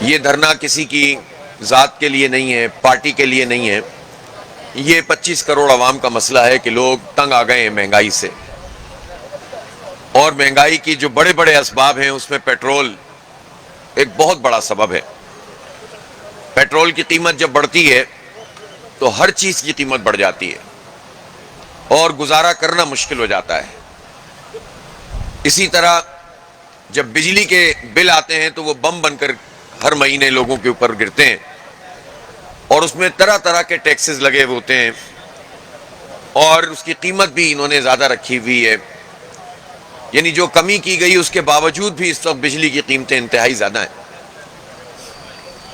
یہ دھرنا کسی کی ذات کے لیے نہیں ہے، پارٹی کے لیے نہیں ہے، یہ 25 کروڑ عوام کا مسئلہ ہے کہ لوگ تنگ آ گئے ہیں مہنگائی سے، اور مہنگائی کی جو بڑے بڑے اسباب ہیں اس میں پیٹرول ایک بہت بڑا سبب ہے۔ پیٹرول کی قیمت جب بڑھتی ہے تو ہر چیز کی قیمت بڑھ جاتی ہے اور گزارا کرنا مشکل ہو جاتا ہے۔ اسی طرح جب بجلی کے بل آتے ہیں تو وہ بم بن کر ہر مہینے لوگوں کے اوپر گرتے ہیں، اور اس میں طرح طرح کے ٹیکسز لگے ہوتے ہیں، اور اس کی قیمت بھی انہوں نے زیادہ رکھی ہوئی ہے، یعنی جو کمی کی گئی اس کے باوجود بھی اس وقت بجلی کی قیمتیں انتہائی زیادہ ہیں۔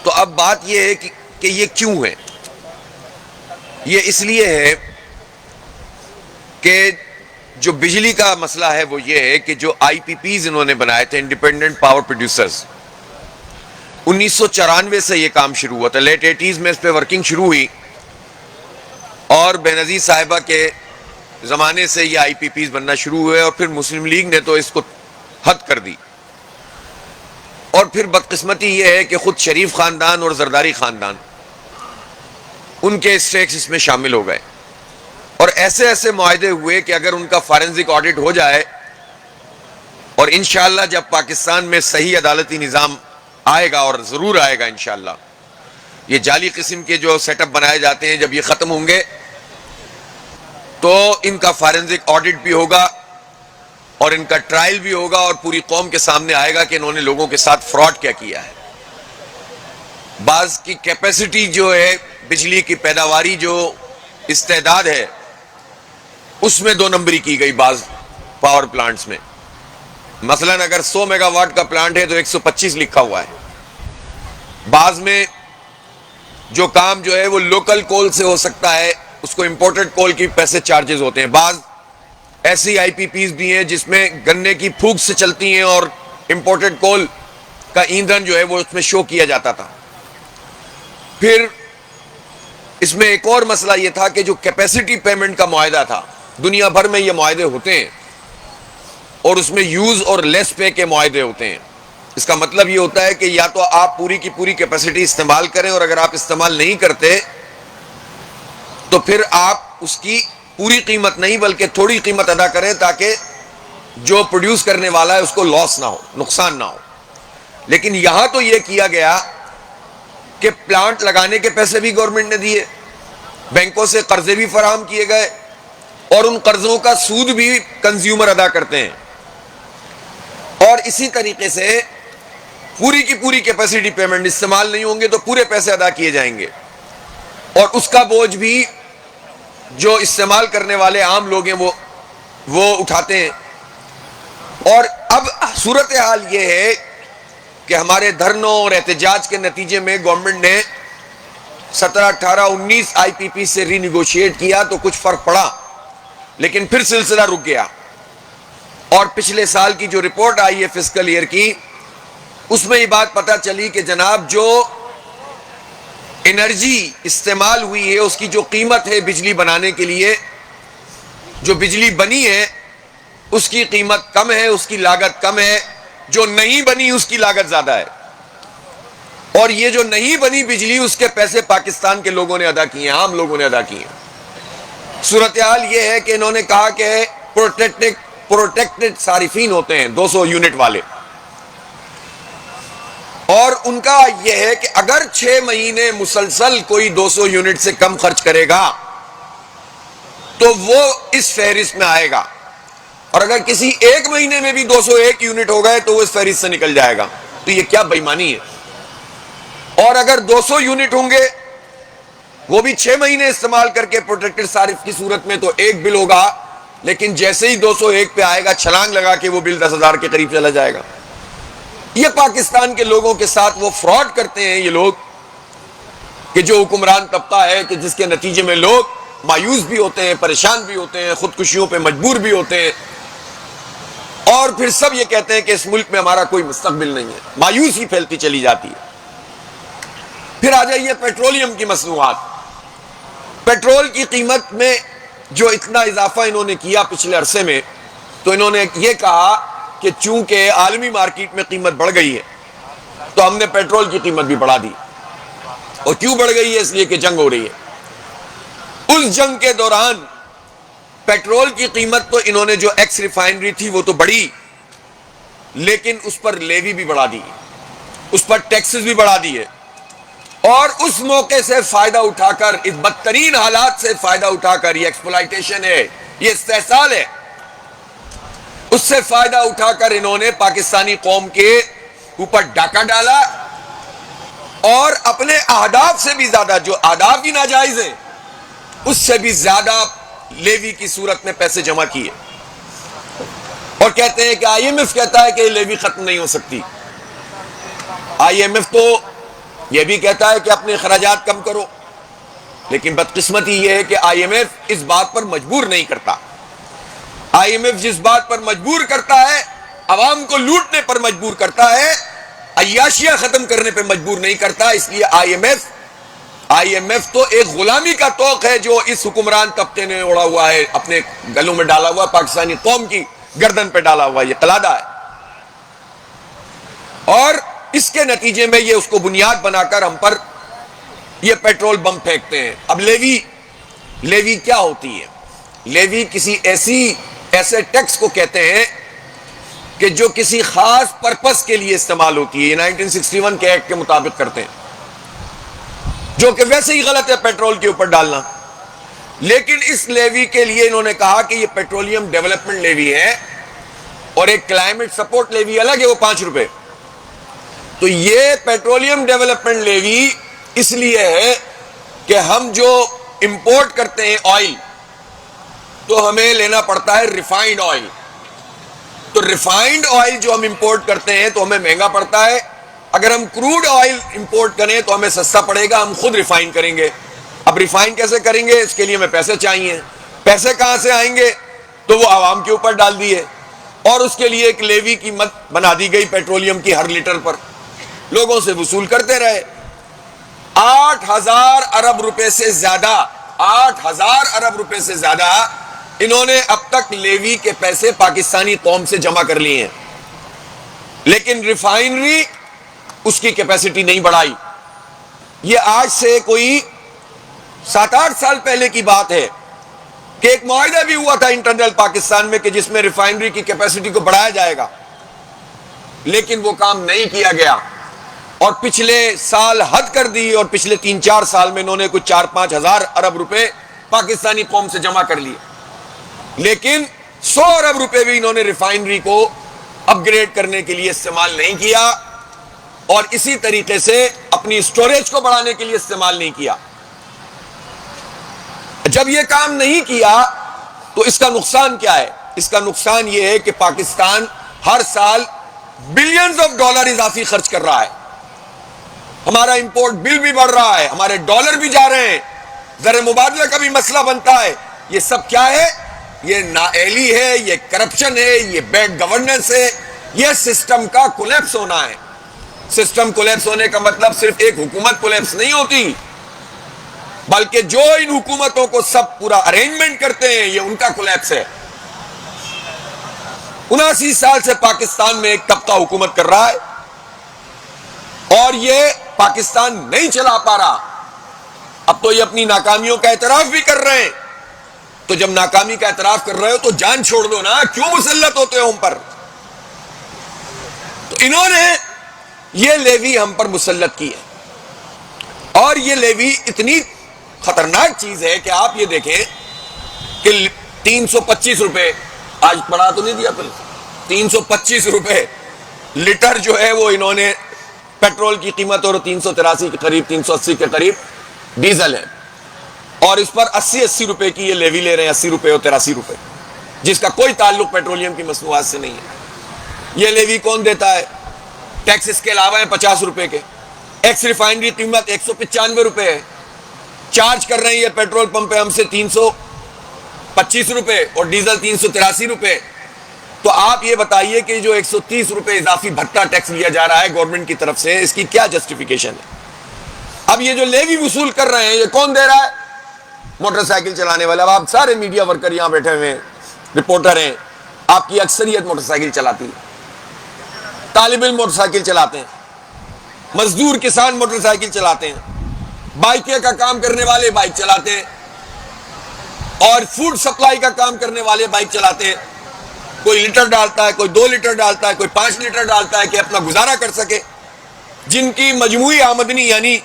تو اب بات یہ ہے کہ یہ کیوں ہے؟ یہ اس لیے ہے کہ جو بجلی کا مسئلہ ہے وہ یہ ہے کہ جو آئی پی پیز انہوں نے بنائے تھے، انڈیپینڈنٹ پاور پروڈیوسرز، 1994 سے یہ کام شروع ہوا تھا، لیٹ 80s میں اس پہ ورکنگ شروع ہوئی، اور بینظیر صاحبہ کے زمانے سے یہ آئی پی پیز بننا شروع ہوئے، اور پھر مسلم لیگ نے تو اس کو حد کر دی، اور پھر بدقسمتی یہ ہے کہ خود شریف خاندان اور زرداری خاندان ان کے اسٹیکس اس میں شامل ہو گئے، اور ایسے ایسے معاہدے ہوئے کہ اگر ان کا فارنزک آڈٹ ہو جائے، اور انشاءاللہ جب پاکستان میں صحیح عدالتی نظام آئے گا، اور ضرور آئے گا انشاءاللہ، یہ جعلی قسم کے جو سیٹ اپ بنائے جاتے ہیں جب یہ ختم ہوں گے تو ان کا فارنزک آڈٹ بھی ہوگا اور ان کا ٹرائل بھی ہوگا، اور پوری قوم کے سامنے آئے گا کہ انہوں نے لوگوں کے ساتھ فراڈ کیا کیا ہے۔ بعض کی کیپیسٹی جو ہے، بجلی کی پیداواری جو استعداد ہے، اس میں 2 نمبری کی گئی بعض پاور پلانٹس میں۔ مثلا اگر 100 میگا واٹ کا پلانٹ ہے تو 125 لکھا ہوا ہے۔ بعض میں جو کام جو ہے وہ لوکل کول سے ہو سکتا ہے، اس کو امپورٹڈ کول کی پیسے چارجز ہوتے ہیں۔ بعض ایسی آئی پی پیز بھی ہیں جس میں گنے کی پھوک سے چلتی ہیں، اور امپورٹڈ کول کا ایندھن جو ہے وہ اس میں شو کیا جاتا تھا۔ پھر اس میں ایک اور مسئلہ یہ تھا کہ جو کیپیسٹی پیمنٹ کا معاہدہ تھا، دنیا بھر میں یہ معاہدے ہوتے ہیں، اور اس میں یوز اور لیس پے کے معاہدے ہوتے ہیں۔ اس کا مطلب یہ ہوتا ہے کہ یا تو آپ پوری کی پوری کیپیسٹی استعمال کریں، اور اگر آپ استعمال نہیں کرتے تو پھر آپ اس کی پوری قیمت نہیں بلکہ تھوڑی قیمت ادا کریں، تاکہ جو پروڈیوس کرنے والا ہے اس کو لاس نہ ہو، نقصان نہ ہو۔ لیکن یہاں تو یہ کیا گیا کہ پلانٹ لگانے کے پیسے بھی گورنمنٹ نے دیے، بینکوں سے قرضے بھی فراہم کیے گئے، اور ان قرضوں کا سود بھی کنزیومر ادا کرتے ہیں، اور اسی طریقے سے پوری کی پوری کیپیسٹی پیمنٹ استعمال نہیں ہوں گے تو پورے پیسے ادا کیے جائیں گے، اور اس کا بوجھ بھی جو استعمال کرنے والے عام لوگ ہیں وہ اٹھاتے ہیں۔ اور اب صورتحال یہ ہے کہ ہمارے دھرنوں اور احتجاج کے نتیجے میں گورنمنٹ نے 17، 18، 19 آئی پی پی سے ری نیگوشیٹ کیا تو کچھ فرق پڑا، لیکن پھر سلسلہ رک گیا، اور پچھلے سال کی جو رپورٹ آئی ہے فسکل ایئر کی، اس میں یہ بات پتہ چلی کہ جناب جو انرجی استعمال ہوئی ہے، اس کی جو قیمت ہے بجلی بنانے کے لیے، جو بجلی بنی ہے اس کی قیمت کم ہے، اس کی لاگت کم ہے، جو نہیں بنی اس کی لاگت زیادہ ہے، اور یہ جو نہیں بنی بجلی اس کے پیسے پاکستان کے لوگوں نے ادا کیے ہیں، عام لوگوں نے ادا کیے ہیں۔ صورتحال یہ ہے کہ انہوں نے کہا کہ پروٹیکٹڈ صارفین ہوتے ہیں 200 یونٹ والے، اور ان کا یہ ہے کہ اگر 6 مہینے مسلسل کوئی 200 یونٹ سے کم خرچ کرے گا تو وہ اس فہرست میں آئے گا، اور اگر کسی 1 مہینے میں بھی 201 یونٹ ہو گئے تو وہ اس فہرست سے نکل جائے گا۔ تو یہ کیا بے ایمانی ہے؟ اور اگر 200 یونٹ ہوں گے وہ بھی 6 مہینے استعمال کر کے پروٹیکٹڈ صارف کی صورت میں تو ایک بل ہوگا، لیکن جیسے ہی 201 پہ آئے گا چھلانگ لگا کے وہ بل 10,000 کے قریب چلا جائے گا۔ یہ پاکستان کے لوگوں کے ساتھ وہ فراڈ کرتے ہیں یہ لوگ، کہ جو حکمران طبقہ ہے کہ جس کے نتیجے میں لوگ مایوس بھی ہوتے ہیں، پریشان بھی ہوتے ہیں، خودکشیوں پہ مجبور بھی ہوتے ہیں، اور پھر سب یہ کہتے ہیں کہ اس ملک میں ہمارا کوئی مستقبل نہیں ہے، مایوسی پھیلتی چلی جاتی ہے۔ پھر آ جائیے پیٹرولیم کی مصنوعات۔ پیٹرول کی قیمت میں جو اتنا اضافہ انہوں نے کیا پچھلے عرصے میں، تو انہوں نے یہ کہا کہ چونکہ عالمی مارکیٹ میں قیمت بڑھ گئی ہے تو ہم نے پیٹرول کی قیمت بھی بڑھا دی. اور کیوں بڑھ گئی ہے؟ اس لیے کہ جنگ ہو رہی ہے. اس جنگ کے دوران پیٹرول کی قیمت تو انہوں نے جو ایکس ریفائنری تھی وہ تو بڑھی، لیکن اس پر لیوی بھی بڑھا دی، اس پر ٹیکسز بھی بڑھا دیے. اور اس موقع سے فائدہ اٹھا کر، اس بدترین حالات سے فائدہ اٹھا کر، یہ ایکسپلائٹیشن ہے، یہ استحصال ہے، اس سے فائدہ اٹھا کر انہوں نے پاکستانی قوم کے اوپر ڈاکہ ڈالا اور اپنے اہداف سے بھی زیادہ، جو اہداف بھی ناجائز ہیں، اس سے بھی زیادہ لیوی کی صورت میں پیسے جمع کیے. اور کہتے ہیں کہ آئی ایم ایف کہتا ہے کہ یہ لیوی ختم نہیں ہو سکتی. آئی ایم ایف تو یہ بھی کہتا ہے کہ اپنے اخراجات کم کرو، لیکن بدقسمتی یہ ہے کہ آئی ایم ایف اس بات پر مجبور نہیں کرتا. آئی ایم ایف جس بات پر مجبور کرتا ہے، عوام کو لوٹنے پر مجبور کرتا ہے، عیاشیاں ختم کرنے پر مجبور نہیں کرتا. اس لیے آئی ایم ایف تو ایک غلامی کا طوق ہے جو اس حکمران طبقے نے اوڑا ہوا ہے، اپنے گلوں میں ڈالا ہوا، پاکستانی قوم کی گردن پہ ڈالا ہوا، یہ قلادہ ہے. اور اس کے نتیجے میں یہ اس کو بنیاد بنا کر ہم پر یہ پیٹرول بم پھینکتے ہیں. اب لیوی کیا ہوتی ہے؟ لیوی کسی ایسے ٹیکس کو کہتے ہیں کہ جو کسی خاص پرپس کے لیے استعمال ہوتی ہے. یہ 1961 کے ایکٹ کے مطابق کرتے ہیں، جو کہ ویسے ہی غلط ہے پیٹرول کے اوپر ڈالنا. لیکن اس لیوی کے لیے انہوں نے کہا کہ یہ پیٹرولیم ڈیولپمنٹ لیوی ہے اور ایک کلائمیٹ سپورٹ لیوی الگ ہے، وہ 5 روپے. تو یہ پیٹرولیم ڈیولپمنٹ لیوی اس لیے ہے کہ ہم جو امپورٹ کرتے ہیں آئل، تو ہمیں لینا پڑتا ہے ریفائنڈ آئل. تو ریفائنڈ آئل جو ہم امپورٹ کرتے ہیں تو ہمیں مہنگا پڑتا ہے. اگر ہم کروڈ آئل امپورٹ کریں تو ہمیں سستا پڑے گا، ہم خود ریفائن کریں گے. اب ریفائن کیسے کریں گے؟ اس کے لیے ہمیں پیسے چاہیے. پیسے کہاں سے آئیں گے؟ تو وہ عوام کے اوپر ڈال دیے، اور اس کے لیے ایک لیوی کی مت بنا دی گئی پیٹرولیم کی، ہر لیٹر پر لوگوں سے وصول کرتے رہے. 8,000 ارب روپے سے زیادہ 8,000 ارب روپے سے زیادہ انہوں نے اب تک لیوی کے پیسے پاکستانی قوم سے جمع کر لیے ہیں. لیکن ریفائنری اس کی کیپیسٹی نہیں بڑھائی. یہ آج سے کوئی 7-8 سال پہلے کی بات ہے کہ ایک معاہدہ بھی ہوا تھا انٹرنل پاکستان میں کہ جس میں ریفائنری کی کیپیسٹی کو بڑھایا جائے گا، لیکن وہ کام نہیں کیا گیا. اور پچھلے سال حد کر دی، اور پچھلے 3-4 سال میں انہوں نے کچھ 4-5 ہزار ارب روپے پاکستانی قوم سے جمع کر لیے. لیکن 100 ارب روپے بھی انہوں نے ریفائنری کو اپ گریڈ کرنے کے لیے استعمال نہیں کیا، اور اسی طریقے سے اپنی سٹوریج کو بڑھانے کے لیے استعمال نہیں کیا. جب یہ کام نہیں کیا تو اس کا نقصان کیا ہے؟ اس کا نقصان یہ ہے کہ پاکستان ہر سال بلینز آف ڈالر اضافی خرچ کر رہا ہے. ہمارا امپورٹ بل بھی بڑھ رہا ہے، ہمارے ڈالر بھی جا رہے ہیں، زر مبادلہ کا بھی مسئلہ بنتا ہے. یہ سب کیا ہے؟ یہ نااہلی ہے، یہ کرپشن ہے، یہ بیڈ گورننس ہے، یہ سسٹم کا کولیپس ہونا ہے. سسٹم کولیپس ہونے کا مطلب صرف ایک حکومت کولیپس نہیں ہوتی، بلکہ جو ان حکومتوں کو سب پورا ارینجمنٹ کرتے ہیں، یہ ان کا کولیپس ہے. 79 سال سے پاکستان میں ایک طبقہ حکومت کر رہا ہے اور یہ پاکستان نہیں چلا پا رہا. اب تو یہ اپنی ناکامیوں کا اعتراف بھی کر رہے ہیں. تو جب ناکامی کا اعتراف کر رہے ہو تو جان چھوڑ دو نا، کیوں مسلط ہوتے ہو ہم پر؟ تو انہوں نے یہ لیوی ہم پر مسلط کی ہے، اور یہ لیوی اتنی خطرناک چیز ہے کہ آپ یہ دیکھیں کہ 325 روپے، آج پڑھا تو نہیں دیا پہلے، 325 روپے لیٹر جو ہے وہ انہوں نے پیٹرول کی قیمت، اور 383 کے قریب 380 کے قریب ڈیزل ہے، اور اس پر 80 روپے کی یہ لیوی لے رہے ہیں، 80 روپے اور 83 روپے، جس کا کوئی تعلق پیٹرولیم کی مصنوعات سے نہیں ہے. یہ لیوی کون دیتا ہے؟ ٹیکس اس کے علاوہ ہے 50 روپے کے. ایکس ریفائنری قیمت 195 روپے ہے. چارج کر رہے ہیں یہ پیٹرول پمپ پہ ہم سے 325 روپے اور ڈیزل 383 روپے. تو آپ یہ بتائیے کہ جو 130 روپے اضافی بھتہ ٹیکس لیا جا رہا ہے گورنمنٹ کی طرف سے، اس کی کیا جسٹیفیکیشن ہے؟ اب یہ جو لیوی وصول کر رہے ہیں یہ کون دے رہا ہے؟ موٹر سائیکل چلانے والے. اب آپ سارے میڈیا ورکر یہاں بیٹھے ہوئے ہیں، رپورٹر ہیں، آپ کی اکثریت موٹر سائیکل چلاتی ہے، طالب علم موٹر سائیکل چلاتے ہیں. مزدور کسان موٹر سائیکل چلاتے ہیں، بائکیں کا کام کرنے والے بائک چلاتے ہیں، اور فوڈ سپلائی کا کام کرنے والے بائک چلاتے ہیں. کوئی لیٹر ڈالتا ہے، کوئی 2 لیٹر ڈالتا ہے، کوئی 5 لیٹر ڈالتا ہے کہ اپنا گزارا کر سکے. جن کی مجموعی آمدنی یعنی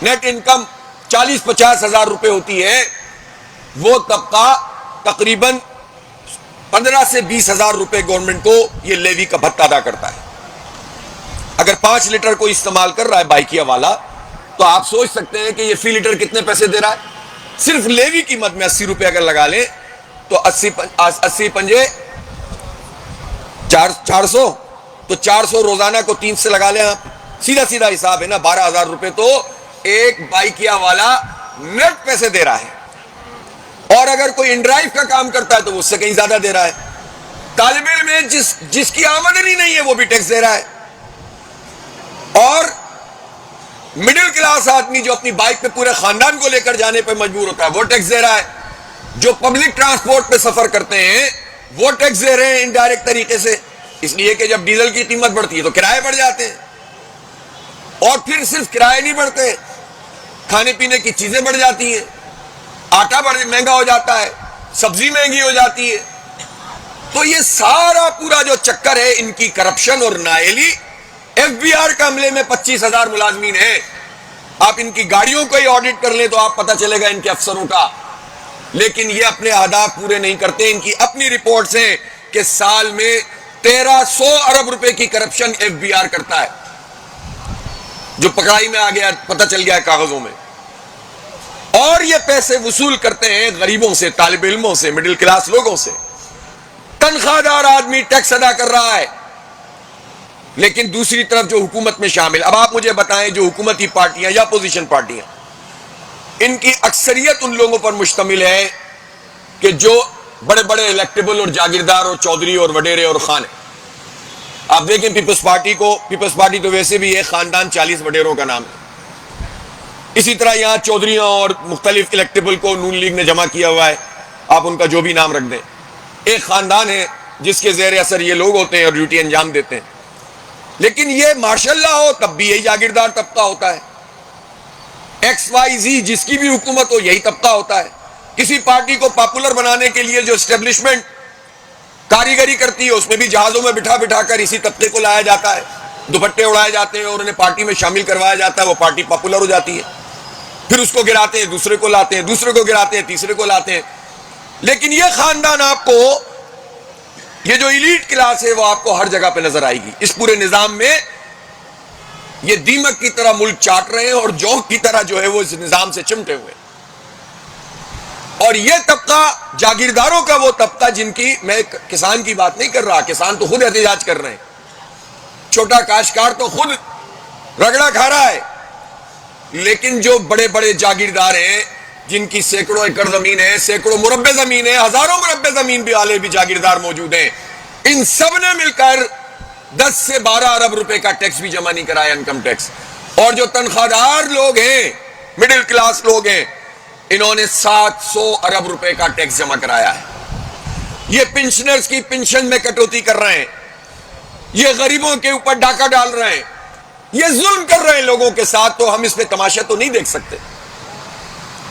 نیٹ انکم 40-50 ہزار روپے ہوتی ہے، وہ طبقہ تقریباً 15 سے 20 ہزار روپے گورنمنٹ کو یہ لیوی کا بھتہ ادا کرتا ہے. اگر 5 لیٹر کو استعمال کر رہا ہے بائکیا والا تو آپ سوچ سکتے ہیں کہ یہ فی لیٹر کتنے پیسے دے رہا ہے. صرف لیوی قیمت میں 80 روپے اگر لگا لیں تو 80 پنجے 400، تو 400 روزانہ کو 3 سے لگا لیں آپ، سیدھا سیدھا حساب ہے نا. 12,000 روپے تو ایک بائکیا والا نیٹ پیسے دے رہا ہے. اور اگر کوئی انڈرائیو کا کام کرتا ہے تو وہ اس سے کہیں زیادہ دے رہا ہے. طالب علم میں جس کی آمدنی نہیں ہے وہ بھی ٹیکس دے رہا ہے. اور مڈل کلاس آدمی جو اپنی بائک پہ پورے خاندان کو لے کر جانے پہ مجبور ہوتا ہے وہ ٹیکس دے رہا ہے. جو پبلک ٹرانسپورٹ پہ سفر کرتے ہیں وہ ٹیکس دے رہے ہیں انڈائریکٹ طریقے سے، اس لیے کہ جب ڈیزل کی قیمت بڑھتی ہے تو کرائے بڑھ جاتے ہیں. اور پھر صرف کرائے نہیں بڑھتے، کھانے پینے کی چیزیں بڑھ جاتی ہیں، آٹا مہنگا ہو جاتا ہے، سبزی مہنگی ہو جاتی ہے. تو یہ سارا پورا جو چکر ہے ان کی کرپشن اور نااہلی. ایف بی آر کا عملے میں 25,000 ملازمین ہیں. آپ ان کی گاڑیوں کو ہی آڈٹ کر لیں تو آپ پتہ چلے گا ان کے افسروں کا. لیکن یہ اپنے اہداف پورے نہیں کرتے. ان کی اپنی رپورٹس ہیں کہ سال میں 1300 ارب روپے کی کرپشن ایف بی آر کرتا ہے، جو پکڑائی میں آ گیا، پتہ چل گیا ہے کاغذوں میں. اور یہ پیسے وصول کرتے ہیں غریبوں سے، طالب علموں سے، مڈل کلاس لوگوں سے. تنخواہ دار آدمی ٹیکس ادا کر رہا ہے، لیکن دوسری طرف جو حکومت میں شامل، اب آپ مجھے بتائیں جو حکومتی پارٹیاں یا اپوزیشن پارٹیاں، ان کی اکثریت ان لوگوں پر مشتمل ہے کہ جو بڑے بڑے الیکٹیبل اور جاگیردار اور چودھری اور وڈیرے اور خان ہیں. آپ دیکھیں پیپلز پارٹی تو ویسے بھی ایک خاندان 40 وڈیروں کا نام ہے. اسی طرح یہاں چودھریوں اور مختلف الیکٹیبل کو نون لیگ نے جمع کیا ہوا ہے، آپ ان کا جو بھی نام رکھ دیں. ایک خاندان ہے جس کے زیر اثر یہ لوگ ہوتے ہیں اور ڈیوٹی انجام دیتے ہیں. لیکن یہ ماشاء اللہ ہو تب بھی یہی جاگیردار طبقہ ہوتا ہے. ایکس وائی زی جس کی بھی حکومت ہو یہی طبقہ ہوتا ہے. کسی پارٹی کو پاپولر بنانے کے لیے جو اسٹیبلشمنٹ کاریگری کرتی ہے اس میں بھی جہازوں میں بٹھا بٹھا کر اسی طبقے کو لایا جاتا ہے، دوپٹے اڑائے جاتے ہیں اور انہیں پارٹی میں شامل کروایا جاتا ہے. وہ پارٹی پاپولر ہو جاتی ہے، پھر اس کو گراتے ہیں، دوسرے کو لاتے ہیں، دوسرے کو گراتے ہیں، تیسرے کو لاتے ہیں. لیکن یہ خاندان آپ کو، یہ جو ایلیٹ کلاس ہے وہ آپ کو ہر جگہ پہ نظر آئے گی. اس پورے نظام میں یہ دیمک کی طرح ملک چاٹ رہے ہیں اور جونک کی طرح جو ہے وہ اس نظام سے چمٹے ہوئے. اور یہ طبقہ جاگیرداروں کا وہ طبقہ جن کی، میں کسان کی بات نہیں کر رہا، کسان تو خود احتجاج کر رہے ہیں، چھوٹا کاشتکار تو خود رگڑا کھا رہا ہے. لیکن جو بڑے بڑے جاگیردار ہیں جن کی سینکڑوں ایکڑ زمین ہے، سینکڑوں مربع زمین ہے، ہزاروں مربع زمین بھی والے بھی جاگیردار موجود ہیں، ان سب نے مل کر 10 سے 12 ارب روپے کا ٹیکس بھی جمع نہیں کرایا، انکم ٹیکس. اور جو تنخواہ دار لوگ ہیں، مڈل کلاس لوگ ہیں، انہوں نے 700 ارب روپے کا ٹیکس جمع کرایا ہے. یہ پنشنرز کی پنشن میں کٹوتی کر رہے ہیں، یہ غریبوں کے اوپر ڈاکہ ڈال رہے ہیں، یہ ظلم کر رہے ہیں لوگوں کے ساتھ. تو ہم اس پہ تماشا تو نہیں دیکھ سکتے،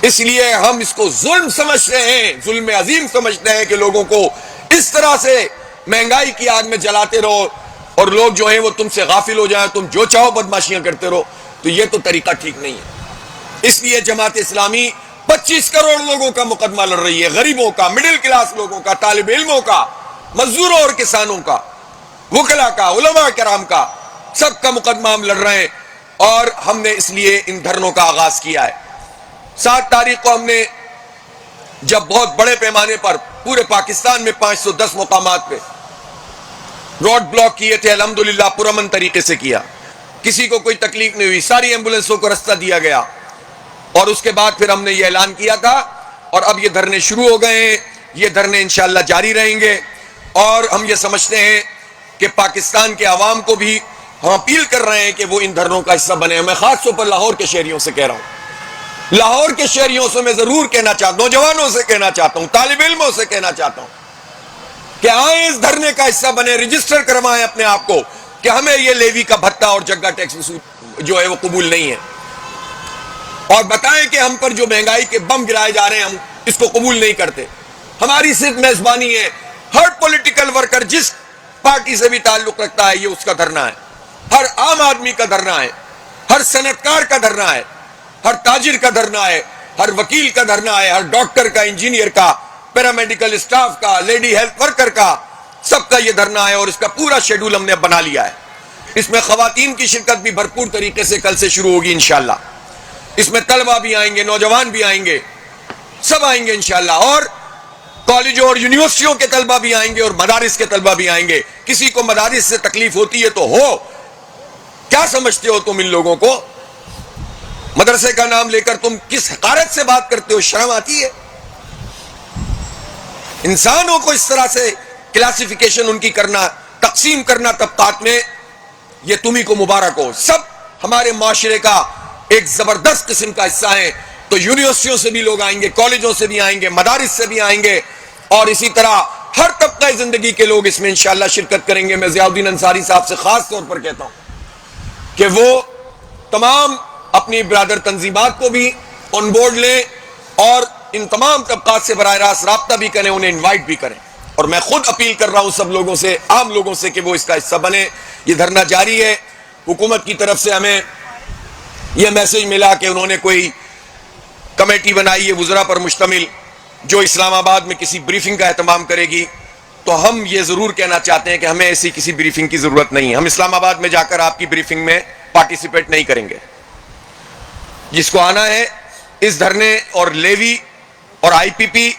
اس لیے ہم اس کو ظلم سمجھتے ہیں، ظلم عظیم سمجھتے ہیں کہ لوگوں کو اس طرح سے مہنگائی کی آگ میں جلاتے رہو اور لوگ جو ہیں وہ تم سے غافل ہو جائیں، تم جو چاہو بدماشیاں کرتے رہو. تو یہ تو طریقہ ٹھیک نہیں ہے. اس لیے جماعت اسلامی 25 کروڑ لوگوں کا مقدمہ لڑ رہی ہے، غریبوں کا، مڈل کلاس لوگوں کا، طالب علموں کا، مزدوروں اور کسانوں کا، وکلاء کا، علماء کرام کا، سب کا مقدمہ ہم لڑ رہے ہیں. اور ہم نے اس لیے ان دھرنوں کا آغاز کیا ہے. 7 تاریخ کو ہم نے جب بہت بڑے پیمانے پر پورے پاکستان میں 510 مقامات پہ روڈ بلاک کیے تھے، الحمدللہ پرامن طریقے سے کیا، کسی کو کوئی تکلیف نہیں ہوئی، ساری ایمبولینسوں کو رستہ دیا گیا. اور اس کے بعد پھر ہم نے یہ اعلان کیا تھا اور اب یہ دھرنے شروع ہو گئے ہیں. یہ دھرنے انشاءاللہ جاری رہیں گے اور ہم یہ سمجھتے ہیں کہ پاکستان کے عوام کو بھی ہم اپیل کر رہے ہیں کہ وہ ان دھرنوں کا حصہ بنے. میں خاص طور پر لاہور کے شہریوں سے کہہ رہا ہوں، لاہور کے شہریوں سے میں ضرور کہنا چاہتا ہوں، نوجوانوں سے کہنا چاہتا ہوں، طالب علموں سے کہنا چاہتا ہوں کہ آئیں اس دھرنے کا حصہ بنے، رجسٹر کروائیں اپنے آپ کو. کہ ہمیں یہ لیوی کا بھتہ اور جگہ ٹیکس جو ہے وہ قبول نہیں ہے، اور بتائیں کہ ہم پر جو مہنگائی کے بم گرائے جا رہے ہیں ہم اس کو قبول نہیں کرتے۔ ہماری صرف میزبانی ہے، ہر پولیٹیکل ورکر جس پارٹی سے بھی تعلق رکھتا ہے یہ اس کا دھرنا ہے، ہر عام آدمی کا دھرنا ہے، ہر صنعتکار کا دھرنا ہے، ہر تاجر کا دھرنا ہے، ہر وکیل کا دھرنا ہے، ہر ڈاکٹر کا، انجینئر کا، پیرامیڈیکل اسٹاف کا، لیڈی ہیلتھ ورکر کا، سب کا یہ دھرنا ہے، اور اس کا پورا شیڈول ہم نے بنا لیا ہے۔ اس میں خواتین کی شرکت بھی بھرپور طریقے سے کل سے شروع ہوگی انشاءاللہ۔ اس میں طلبہ بھی آئیں گے، نوجوان بھی آئیں گے، سب آئیں گے انشاءاللہ، اور کالجوں اور یونیورسٹیوں کے طلبہ بھی آئیں گے اور مدارس کے طلبہ بھی آئیں گے۔ کسی کو مدارس سے تکلیف ہوتی ہے تو ہو، کیا سمجھتے ہو تم ان لوگوں کو؟ مدرسے کا نام لے کر تم کس حقارت سے بات کرتے ہو؟ شرم آتی ہے؟ انسانوں کو اس طرح سے کلاسیفیکیشن ان کی کرنا، تقسیم کرنا طبقات میں، یہ تمہیں کو مبارک ہو۔ سب ہمارے معاشرے کا ایک زبردست قسم کا حصہ ہیں، تو یونیورسٹیوں سے بھی لوگ آئیں گے، کالجوں سے بھی آئیں گے، مدارس سے بھی آئیں گے، اور اسی طرح ہر طبقہ زندگی کے لوگ اس میں انشاءاللہ شرکت کریں گے۔ میں ضیاء الدین انصاری صاحب سے خاص طور پر کہتا ہوں کہ وہ تمام اپنی برادر تنظیمات کو بھی آن بورڈ لیں، اور ان تمام طبقات سے براہ راست رابطہ بھی کریں، انہیں انوائٹ بھی کریں، اور میں خود اپیل کر رہا ہوں سب لوگوں سے، عام لوگوں سے، کہ وہ اس کا حصہ بنے۔ یہ دھرنا جاری ہے۔ حکومت کی طرف سے ہمیں یہ میسج ملا کہ انہوں نے کوئی کمیٹی بنائی ہے وزراء پر مشتمل، جو اسلام آباد میں کسی بریفنگ کا اہتمام کرے گی، تو ہم یہ ضرور کہنا چاہتے ہیں کہ ہمیں ایسی کسی بریفنگ کی ضرورت نہیں ہے۔ ہم اسلام آباد میں جا کر آپ کی بریفنگ میں پارٹیسپیٹ نہیں کریں گے۔ جس کو آنا ہے اس دھرنے اور لیوی اور آئی پی پی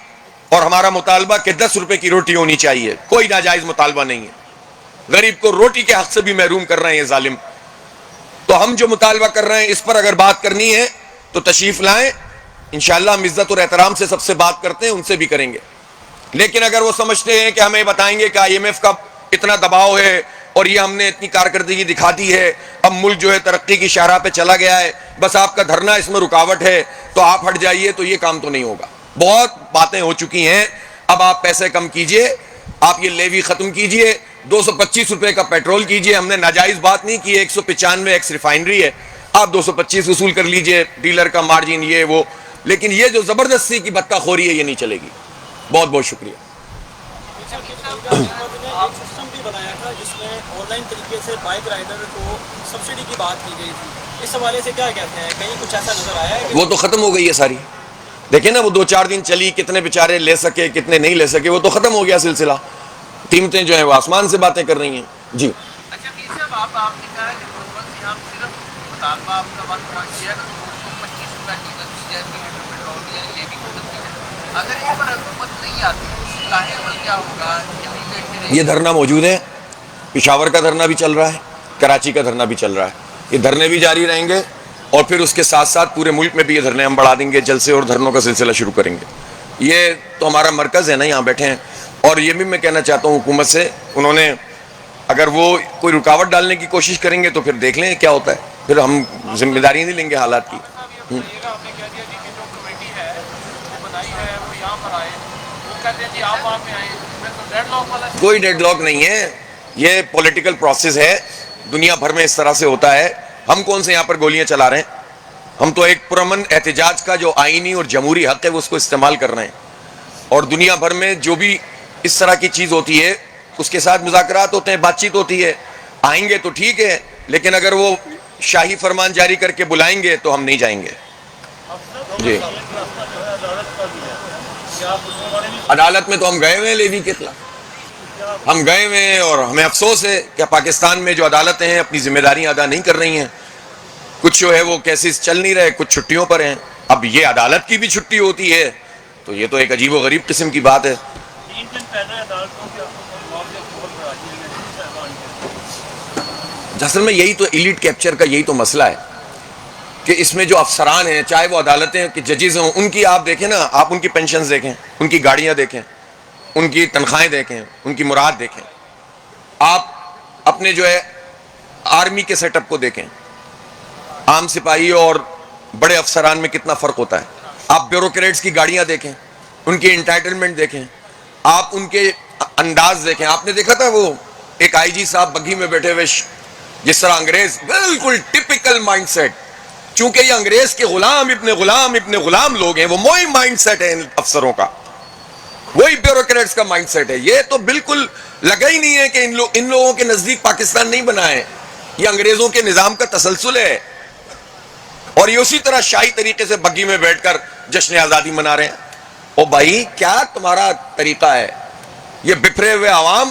اور ہمارا مطالبہ کہ 10 روپے کی روٹی ہونی چاہیے، کوئی ناجائز مطالبہ نہیں ہے۔ غریب کو روٹی کے حق سے بھی محروم کر رہے ہیں یہ ظالم، تو ہم جو مطالبہ کر رہے ہیں اس پر اگر بات کرنی ہے تو تشریف لائیں، انشاءاللہ ہم عزت اور احترام سے سب سے بات کرتے ہیں، ان سے بھی کریں گے۔ لیکن اگر وہ سمجھتے ہیں کہ ہمیں بتائیں گے کہ آئی ایم ایف کا اتنا دباؤ ہے اور یہ ہم نے اتنی کارکردگی دکھا دی ہے، اب ملک جو ہے ترقی کی شاہراہ پہ چلا گیا ہے، بس آپ کا دھرنا اس میں رکاوٹ ہے تو آپ ہٹ جائیے، تو یہ کام تو نہیں ہوگا۔ بہت باتیں ہو چکی ہیں، اب آپ پیسے کم کیجئے، آپ یہ لیوی ختم کیجئے، 225 روپے کا پیٹرول کیجئے۔ ہم نے ناجائز بات نہیں کی، 195 ایکس ریفائنری ہے، آپ 225 وصول کر لیجئے، ڈیلر کا مارجن یہ وہ، لیکن یہ جو زبردستی کی بتہ خوری ہے یہ نہیں چلے گی۔ بہت بہت شکریہ۔ ایک سسٹم بھی بنایا تھا جس میں آن لائن طریقے سے بائک رائڈر کو سبسڈی کی بات کی گئی تھی، اس حوالے سے کیا کہتے ہیں؟ کہیں کچھ ایسا نظر آیا ہے؟ وہ تو ختم ہو گئی ہے ساری، دیکھیں نا وہ 2-4 دن چلی، کتنے بیچارے لے سکے کتنے نہیں لے سکے، وہ تو ختم ہو گیا سلسلہ۔ قیمتیں جو ہیں وہ آسمان سے باتیں کر رہی ہیں۔ جی اچھا پیر صاحب، آپ نے کہا کہ حکومت سے ہم صرف مطالبہ آپ کا وقت پہنچ گیا کہ 225 روپے ڈیزل کی جائے پیٹرول کی جائے، لیوی کو کرتی ہے۔ اگر اس پر حکومت نہیں آتی اصلاحی عمل کیا ہوگا؟ یہ دھرنا موجود ہے، پشاور کا دھرنا بھی چل رہا ہے، کراچی کا دھرنا بھی چل رہا ہے، یہ دھرنے بھی جاری رہیں گے، اور پھر اس کے ساتھ ساتھ پورے ملک میں بھی یہ دھرنے ہم بڑھا دیں گے، جلسے اور دھرنوں کا سلسلہ شروع کریں گے۔ یہ تو ہمارا مرکز ہے نا، یہاں بیٹھے ہیں، اور یہ بھی میں کہنا چاہتا ہوں حکومت سے، انہوں نے اگر وہ کوئی رکاوٹ ڈالنے کی کوشش کریں گے تو پھر دیکھ لیں کیا ہوتا ہے، پھر ہم ذمہ داری نہیں لیں گے حالات کی۔ آپ نے کہہ دیا جی کہ جو کمیٹی ہے وہ بنائی ہے وہ یہاں پر آئے، وہ کہتے ہیں جی آپ وہاں پہ آئیں، میں تو ڈیڈ لاک والا۔ کوئی ڈیڈ لاک نہیں ہے، یہ پولیٹیکل پروسیس ہے، دنیا بھر میں اس طرح سے ہوتا ہے۔ ہم کون سے یہاں پر گولیاں چلا رہے ہیں؟ ہم تو ایک پرامن احتجاج کا جو آئینی اور جمہوری حق ہے وہ اس کو استعمال کر رہے ہیں، اور دنیا بھر میں جو بھی اس طرح کی چیز ہوتی ہے اس کے ساتھ مذاکرات ہوتے ہیں، بات چیت ہوتی ہے۔ آئیں گے تو ٹھیک ہے، لیکن اگر وہ شاہی فرمان جاری کر کے بلائیں گے تو ہم نہیں جائیں گے۔ جی عدالت میں تو ہم گئے ہوئے ہیں لیوی کے خلاف، ہم گئے ہوئے ہیں، اور ہمیں افسوس ہے کہ پاکستان میں جو عدالتیں ہیں اپنی ذمہ داریاں ادا نہیں کر رہی ہیں، کچھ جو ہے وہ کیسز چل نہیں رہے، کچھ چھٹیوں پر ہیں۔ اب یہ عدالت کی بھی چھٹی ہوتی ہے تو یہ تو ایک عجیب و غریب قسم کی بات ہے۔ اصل میں یہی تو ایلیٹ کیپچر کا یہی تو مسئلہ ہے کہ اس میں جو افسران ہیں، چاہے وہ عدالتیں کہ ججز ہوں، ان کی آپ دیکھیں نا، آپ ان کی پینشنز دیکھیں، ان کی گاڑیاں دیکھیں، ان کی تنخواہیں دیکھیں، ان کی مراد دیکھیں، آپ اپنے جو ہے آرمی کے سیٹ اپ کو دیکھیں، عام سپاہی اور بڑے افسران میں کتنا فرق ہوتا ہے۔ آپ بیوروکریٹس کی گاڑیاں دیکھیں، ان کی انٹائٹلمنٹ دیکھیں، آپ ان کے انداز دیکھیں۔ آپ نے دیکھا تھا وہ ایک آئی جی صاحب بگھی میں بیٹھے ہوئے جس طرح انگریز بالکل ٹپیکل مائنڈ سیٹ، چونکہ یہ انگریز کے غلام ابن غلام لوگ ہیں، وہ وہی مائنڈ سیٹ ہے ان افسروں کا، وہی بیوروکریٹس کا مائنڈ سیٹ ہے. یہ تو بالکل لگا ہی نہیں ہے کہ ان لوگوں کے نزدیک پاکستان نہیں بنا ہے، یہ انگریزوں کے نظام کا تسلسل ہے. اور یہ اسی طرح شاہی طریقے سے بگھی میں بیٹھ کر جشن آزادی منا رہے ہیں. او بھائی کیا تمہارا طریقہ ہے؟ یہ بکھرے ہوئے عوام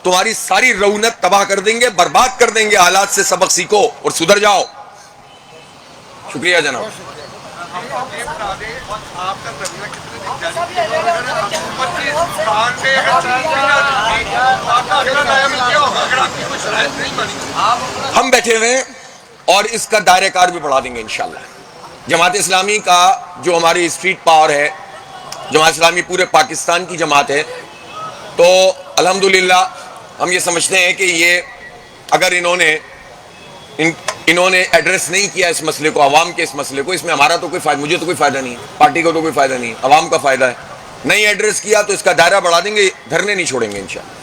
تمہاری ساری رونق تباہ کر دیں گے، برباد کر دیں گے. حالات سے سبق سیکھو اور سدھر جاؤ. شکریہ جناب. ہم بیٹھے ہوئے ہیں اور اس کا دائرہ کار بھی بڑھا دیں گے انشاءاللہ. جماعت اسلامی کا جو ہماری اسٹریٹ پاور ہے، جماعت اسلامی پورے پاکستان کی جماعت ہے، تو الحمدللہ ہم یہ سمجھتے ہیں کہ یہ اگر انہوں نے ایڈریس نہیں کیا اس مسئلے کو، عوام کے اس مسئلے کو، اس میں ہمارا تو کوئی فائدہ، مجھے تو کوئی فائدہ نہیں ہے، پارٹی کو تو کوئی فائدہ نہیں ہے، عوام کا فائدہ ہے. نہیں ایڈریس کیا تو اس کا دائرہ بڑھا دیں گے، دھرنے نہیں چھوڑیں گے انشاءاللہ.